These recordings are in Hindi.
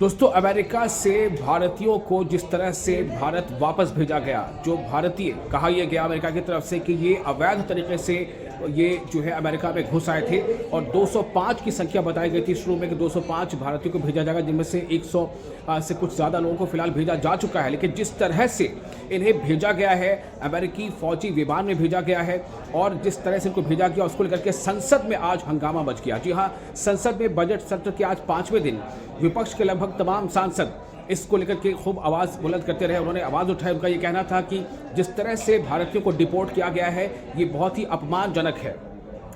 दोस्तों, अमेरिका से भारतीयों को जिस तरह से भारत वापस भेजा गया, जो भारतीय कहा यह गया अमेरिका की तरफ से कि ये अवैध तरीके से ये जो है अमेरिका में घुस आए थे और 205 की संख्या बताई गई थी शुरू में कि 205 भारतीयों को भेजा जाएगा, जिनमें से 100 से कुछ ज़्यादा लोगों को फिलहाल भेजा जा चुका है। लेकिन जिस तरह से इन्हें भेजा गया है, अमेरिकी फौजी विमान में भेजा गया है और जिस तरह से इनको भेजा गया उसको लेकर के संसद में आज हंगामा मच गया। जी हाँ, संसद में बजट सत्र के आज 5वें दिन विपक्ष के लगभग तमाम सांसद इसको लेकर के खूब आवाज़ बुलंद करते रहे। उन्होंने आवाज़ उठाई। उनका ये कहना था कि जिस तरह से भारतीयों को डिपोर्ट किया गया है ये बहुत ही अपमानजनक है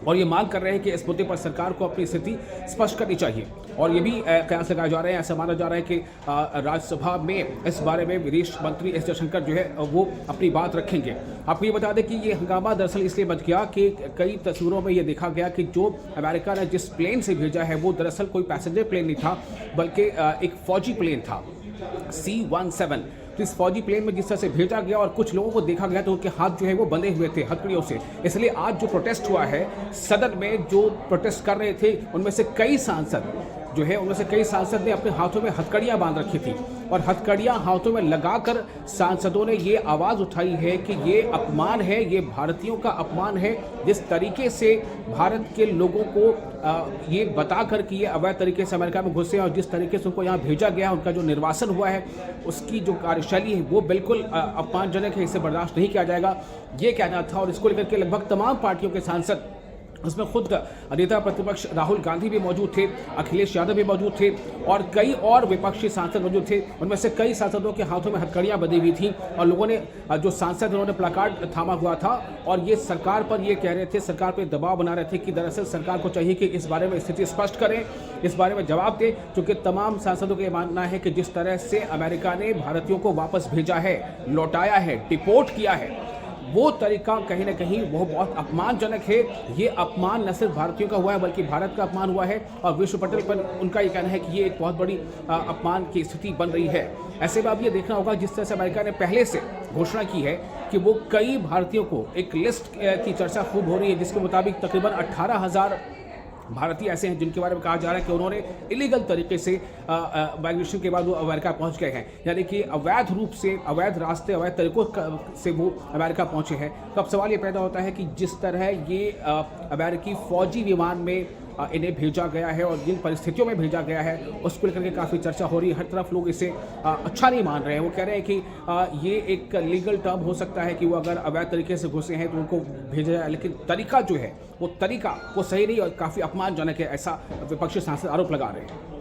और ये मांग कर रहे हैं कि इस मुद्दे पर सरकार को अपनी स्थिति स्पष्ट करनी चाहिए। और ये भी कयास लगाए जा रहे हैं, ऐसा माना जा रहा है कि राज्यसभा में इस बारे में विदेश मंत्री एस जयशंकर जो है वो अपनी बात रखेंगे। आपको ये बता दें कि ये हंगामा दरअसल इसलिए बच गया कि कई तस्वीरों में ये देखा गया कि जो अमेरिका ने जिस प्लेन से भेजा है वो दरअसल कोई पैसेंजर प्लेन नहीं था, बल्कि एक फौजी प्लेन था C-17। तो इस फौजी प्लेन में जिस तरह से भेजा गया और कुछ लोगों को देखा गया तो उनके हाथ जो है वो बंधे हुए थे हथकड़ियों से। इसलिए आज जो प्रोटेस्ट हुआ है सदन में, जो प्रोटेस्ट कर रहे थे उनमें से कई सांसद जो है उनमें से कई सांसद ने अपने हाथों में हथकड़ियां बांध रखी थी और हथकड़ियां हाथों में लगाकर सांसदों ने ये आवाज़ उठाई है कि ये अपमान है, ये भारतीयों का अपमान है। जिस तरीके से भारत के लोगों को ये बताकर कि ये अवैध तरीके से अमेरिका में घुसे और जिस तरीके से उनको यहाँ भेजा गया, उनका जो निर्वासन हुआ है उसकी जो कार्यशैली है वो बिल्कुल अपमानजनक है, इसे बर्दाश्त नहीं किया जाएगा, ये कहना था। और इसको लेकर के लगभग तमाम पार्टियों के सांसद, उसमें खुद नेता प्रतिपक्ष राहुल गांधी भी मौजूद थे, अखिलेश यादव भी मौजूद थे और कई और विपक्षी सांसद मौजूद थे। उनमें से कई सांसदों के हाथों में हथकड़ियां बंधी हुई थी और लोगों ने, जो सांसद उन्होंने प्लाकार्ड थामा हुआ था और ये सरकार पर ये कह रहे थे, सरकार पर दबाव बना रहे थे कि दरअसल सरकार को चाहिए कि इस बारे में स्थिति स्पष्ट करें, इस बारे में जवाब दें। क्योंकि तमाम सांसदों का ये मानना है कि जिस तरह से अमेरिका ने भारतीयों को वापस भेजा है, लौटाया है, डिपोर्ट किया है, वो तरीका कहीं ना कहीं वो बहुत अपमानजनक है। ये अपमान न सिर्फ भारतीयों का हुआ है बल्कि भारत का अपमान हुआ है और विश्व पटल पर उनका ये कहना है कि ये एक बहुत बड़ी अपमान की स्थिति बन रही है। ऐसे में अब ये देखना होगा, जिस तरह से अमेरिका ने पहले से घोषणा की है कि वो कई भारतीयों को, एक लिस्ट की चर्चा खूब हो रही है जिसके मुताबिक तकरीबन 18,000 भारतीय ऐसे हैं जिनके बारे में कहा जा रहा है कि उन्होंने इलीगल तरीके से माइग्रेशन के बाद वो अमेरिका पहुंच गए हैं, यानी कि अवैध रूप से, अवैध रास्ते, अवैध तरीकों से वो अमेरिका पहुंचे हैं। तो अब सवाल ये पैदा होता है कि जिस तरह ये अमेरिकी फौजी विमान में इन्हें भेजा गया है और जिन परिस्थितियों में भेजा गया है उसको लेकर के काफ़ी चर्चा हो रही है। हर तरफ लोग इसे अच्छा नहीं मान रहे हैं। वो कह रहे हैं कि ये एक लीगल टर्म हो सकता है कि वो अगर अवैध तरीके से घुसे हैं तो उनको भेजा जाए, लेकिन तरीका जो है वो तरीका वो सही नहीं और काफ़ी अपमानजनक है, ऐसा विपक्षी सांसद आरोप लगा रहे हैं।